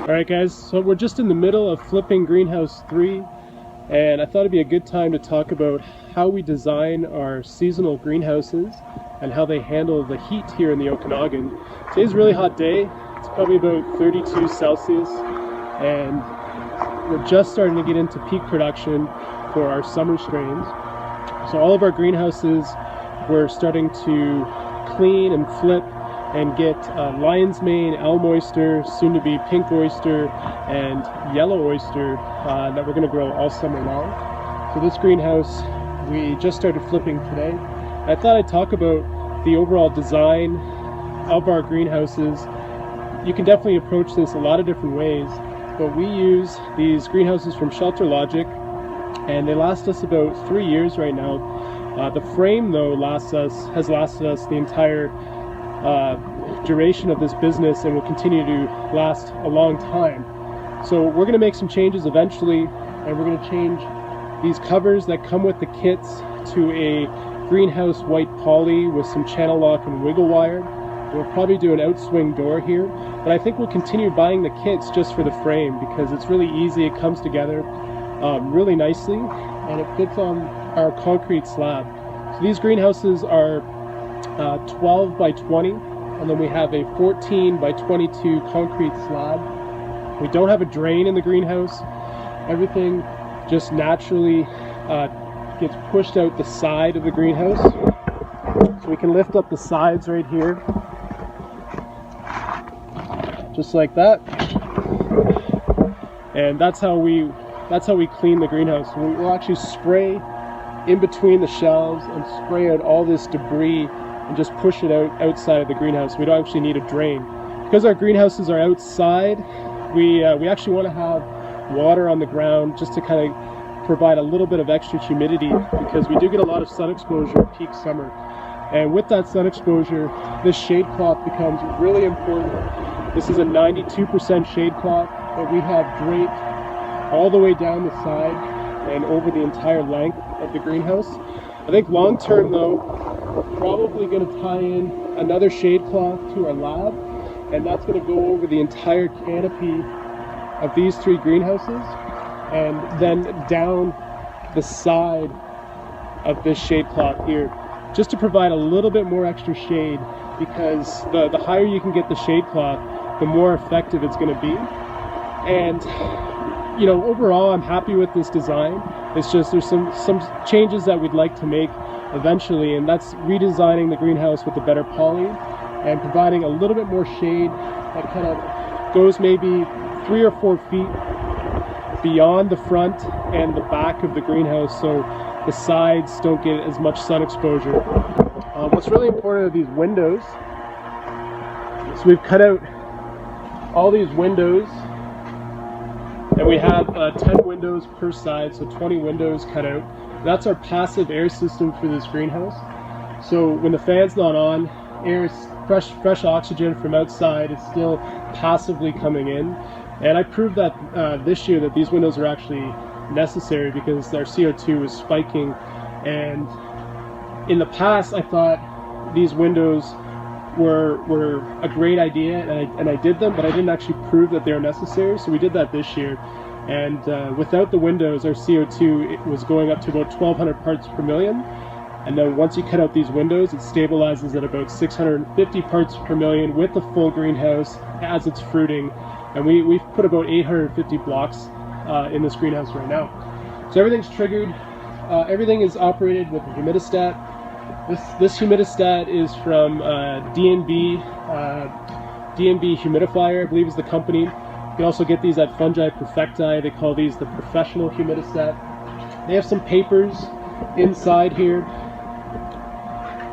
Alright guys, so we're just in the middle of flipping greenhouse 3, and I thought it'd be a good time to talk about how we design our seasonal greenhouses and how they handle the heat here in the Okanagan. Today's a really hot day. It's probably about 32 Celsius, and we're just starting to get into peak production for our summer strains. So all of our greenhouses, we're starting to clean and flip and get lion's mane, elm oyster, soon to be pink oyster, and yellow oyster that we're going to grow all summer long. So this greenhouse we just started flipping today. I thought I'd talk about the overall design of our greenhouses. You can definitely approach this a lot of different ways, but we use these greenhouses from Shelter Logic, and they last us about 3 years right now. The frame though has lasted us the entire duration of this business and will continue to last a long time. So we're going to make some changes eventually, and we're going to change these covers that come with the kits to a greenhouse white poly with some channel lock and wiggle wire. We'll probably do an outswing door here, but I think we'll continue buying the kits just for the frame because it's really easy. It comes together really nicely and it fits on our concrete slab. So these greenhouses are 12 by 20, and then we have a 14 by 22 concrete slab. We don't have a drain in the greenhouse. Everything just naturally gets pushed out the side of the greenhouse. So we can lift up the sides right here, just like that. And that's how we clean the greenhouse. We'll actually spray in between the shelves and spray out all this debris and just push it out outside of the greenhouse. We don't actually need a drain. Because our greenhouses are outside, we actually want to have water on the ground just to kind of provide a little bit of extra humidity, because we do get a lot of sun exposure at peak summer. And with that sun exposure, this shade cloth becomes really important. This is a 92% shade cloth that we have draped all the way down the side and over the entire length of the greenhouse. I think long term though, we're probably going to tie in another shade cloth to our lab, and that's going to go over the entire canopy of these 3 greenhouses and then down the side of this shade cloth here, just to provide a little bit more extra shade, because the higher you can get the shade cloth, the more effective it's going to be. And you know, overall I'm happy with this design. It's just there's some changes that we'd like to make eventually, and that's redesigning the greenhouse with a better poly and providing a little bit more shade that kind of goes maybe 3 or 4 feet beyond the front and the back of the greenhouse, so the sides don't get as much sun exposure. What's really important are these windows. So we've cut out all these windows, and we have 10 windows per side, so 20 windows cut out. That's our passive air system for this greenhouse. So when the fan's not on, air, fresh oxygen from outside is still passively coming in. And I proved that this year that these windows are actually necessary because our CO2 is spiking. And in the past, I thought these windows were a great idea, and I did them, but I didn't actually prove that they were necessary. So we did that this year. And without the windows, our CO2 was going up to about 1,200 parts per million. And then once you cut out these windows, it stabilizes at about 650 parts per million with the full greenhouse as it's fruiting. And we've put about 850 blocks in this greenhouse right now. So everything's triggered. Everything is operated with a humidistat. This humidistat is from D&B Humidifier, I believe is the company. You can also get these at Fungi Perfecti. They call these the professional humidistat. They have some papers inside here,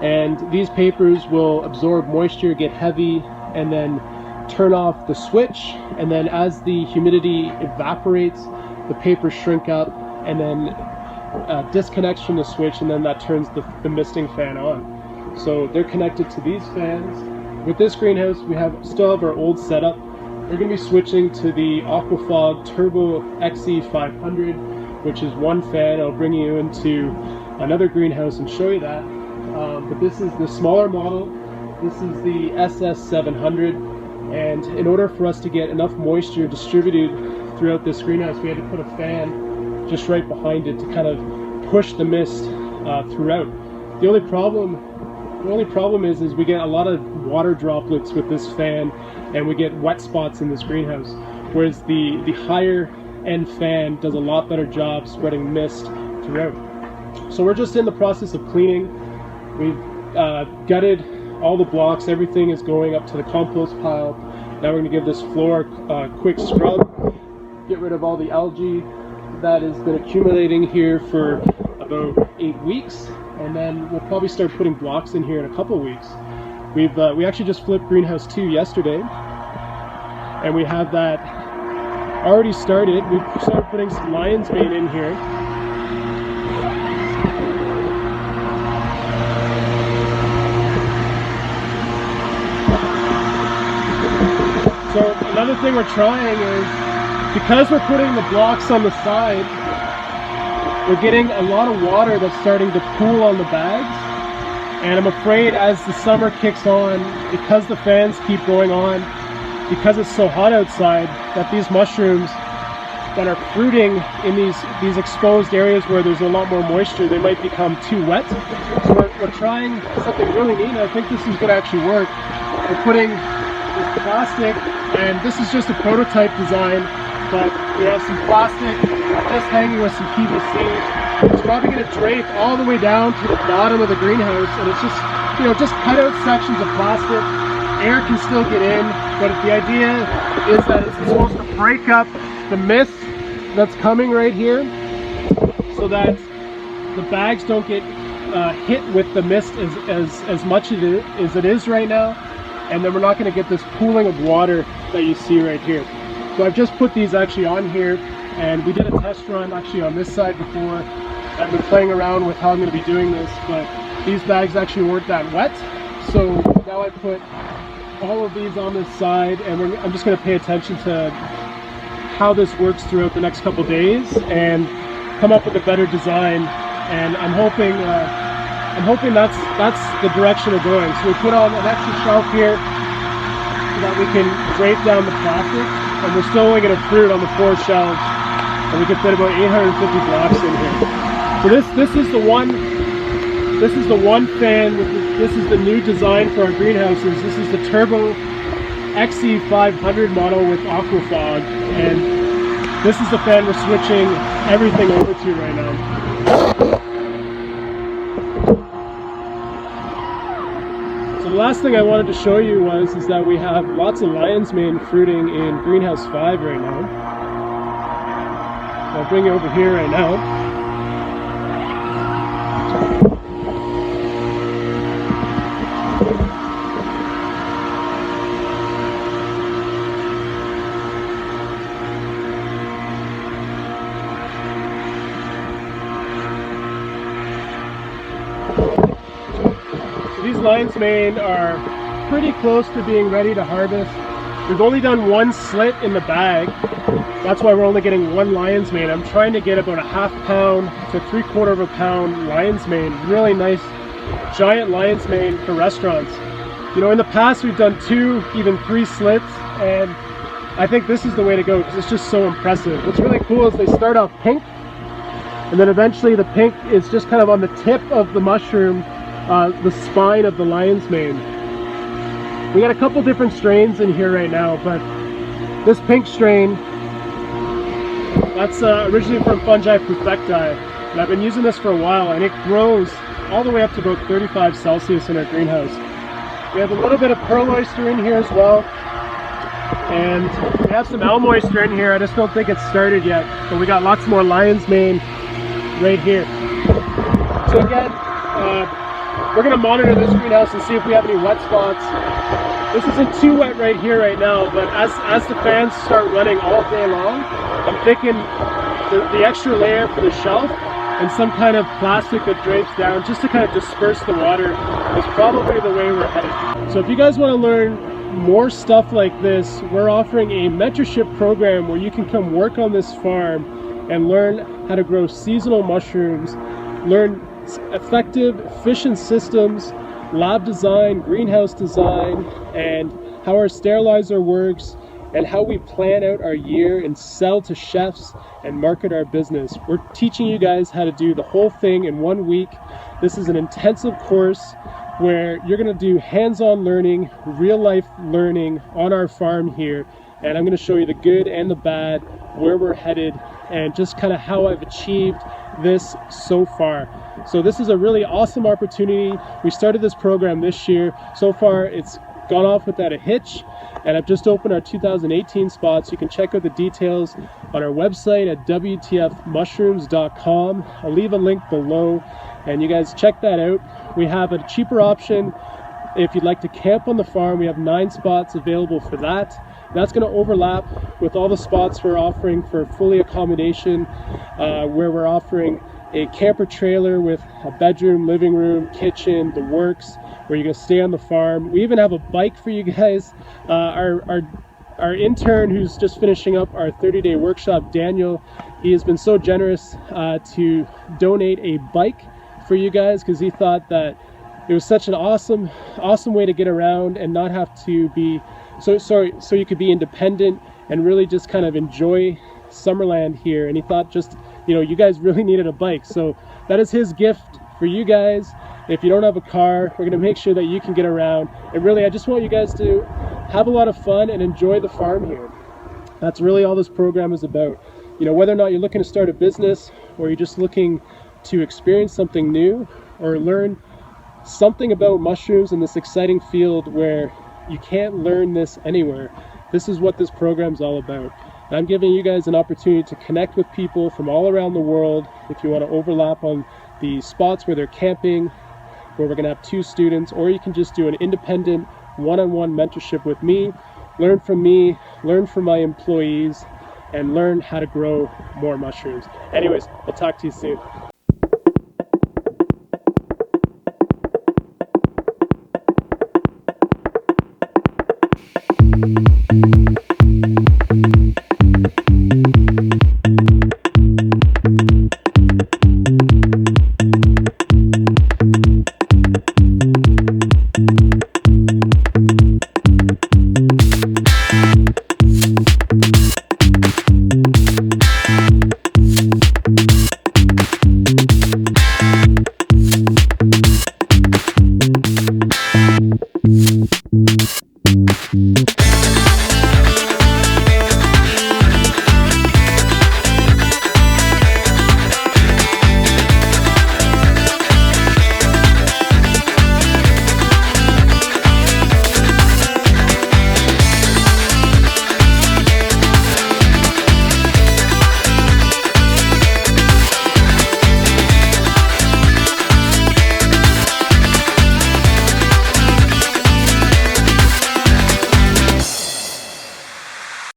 and these papers will absorb moisture, get heavy, and then turn off the switch. And then as the humidity evaporates, the papers shrink up and then disconnects from the switch, and then that turns the misting fan on. So they're connected to these fans. With this greenhouse, we still have our old setup. We're going to be switching to the Aquafog Turbo XE500, which is one fan. I'll bring you into another greenhouse and show you that. But this is the smaller model. This is the SS700. And in order for us to get enough moisture distributed throughout this greenhouse, we had to put a fan just right behind it to kind of push the mist throughout. The only problem is we get a lot of water droplets with this fan, and we get wet spots in this greenhouse, whereas the higher end fan does a lot better job spreading mist throughout. So we're just in the process of cleaning. We've gutted all the blocks, everything is going up to the compost pile. Now we're going to give this floor a quick scrub, get rid of all the algae that has been accumulating here for about 8 weeks, and then we'll probably start putting blocks in here in a couple weeks. We actually just flipped greenhouse 2 yesterday, and we have that already started. We've started putting some lion's mane in here. So another thing we're trying is, because we're putting the blocks on the side, we're getting a lot of water that's starting to pool on the bags. And I'm afraid as the summer kicks on, because the fans keep going on, because it's so hot outside, that these mushrooms that are fruiting in these exposed areas where there's a lot more moisture, they might become too wet. So we're trying something really neat, and I think this is going to actually work. We're putting this plastic, and this is just a prototype design, but we have some plastic just hanging with some PVC. It's probably going to drape all the way down to the bottom of the greenhouse, and it's just, you know, just cut out sections of plastic. Air can still get in, but the idea is that it's supposed to break up the mist that's coming right here, so that the bags don't get hit with the mist as much as it is right now, and then we're not going to get this pooling of water that you see right here. So I've just put these actually on here, and we did a test run actually on this side before. I've been playing around with how I'm going to be doing this, but these bags actually weren't that wet. So now I put all of these on this side, and I'm just going to pay attention to how this works throughout the next couple days and come up with a better design. And I'm hoping that's the direction we're going. So we put on an extra shelf here so that we can drape down the plastic, and we're still only going to fruit on the 4 shelves, and we can fit about 850 blocks in here. So this is the one fan. This is the new design for our greenhouses. This is the Turbo XE500 model with Aquafog, and this is the fan we're switching everything over to right now. So the last thing I wanted to show you is that we have lots of lion's mane fruiting in greenhouse 5 right now. I'll bring you over here right now. These lion's mane are pretty close to being ready to harvest. We've only done 1 slit in the bag. That's why we're only getting 1 lion's mane. I'm trying to get about a ½ pound to 3/4 pound lion's mane. Really nice giant lion's mane for restaurants. You know, in the past we've done 2, even 3 slits, and I think this is the way to go because it's just so impressive. What's really cool is they start off pink, and then eventually the pink is just kind of on the tip of the mushroom, the spine of the lion's mane. We got a couple different strains in here right now, but this pink strain, that's originally from Fungi Perfecti, and I've been using this for a while, and it grows all the way up to about 35 Celsius in our greenhouse. We have a little bit of pearl oyster in here as well, and we have some elm oyster in here. I just don't think it's started yet, but we got lots more lion's mane right here. So again, we're going to monitor this greenhouse and see if we have any wet spots. This isn't too wet right here right now, but as the fans start running all day long, I'm thinking the extra layer for the shelf and some kind of plastic that drapes down just to kind of disperse the water is probably the way we're headed. So if you guys want to learn more stuff like this, we're offering a mentorship program where you can come work on this farm and learn how to grow seasonal mushrooms, learn effective efficient systems, lab design, greenhouse design, and how our sterilizer works, and how we plan out our year and sell to chefs and market our business. We're teaching you guys how to do the whole thing in 1 week. This is an intensive course where you're going to do hands-on learning, real-life learning on our farm here, and I'm going to show you the good and the bad, where we're headed, and just kind of how I've achieved this so far. So this is a really awesome opportunity. We started this program this year. So far it's gone off without a hitch, and I've just opened our 2018 spots. You can check out the details on our website at wtfmushrooms.com. I'll leave a link below, and you guys check that out. We have a cheaper option if you'd like to camp on the farm. We have 9 spots available for that. That's going to overlap with all the spots we're offering for fully accommodation, where we're offering a camper trailer with a bedroom, living room, kitchen, the works, where you're going to stay on the farm. We even have a bike for you guys. Our intern who's just finishing up our 30-day workshop, Daniel, he has been so generous to donate a bike for you guys, because he thought that it was such an awesome way to get around and not have to be so you could be independent and really just kind of enjoy Summerland here. And he thought, just, you know, you guys really needed a bike, so that is his gift for you guys. If you don't have a car, we're going to make sure that you can get around. And really, I just want you guys to have a lot of fun and enjoy the farm here. That's really all this program is about. You know, whether or not you're looking to start a business, or you're just looking to experience something new or learn something about mushrooms in this exciting field where you can't learn this anywhere, this is what this program's all about. And I'm giving you guys an opportunity to connect with people from all around the world. If you want to overlap on the spots where they're camping, where we're going to have 2 students, or you can just do an independent one-on-one mentorship with me, learn from my employees, and learn how to grow more mushrooms. Anyways, I'll talk to you soon.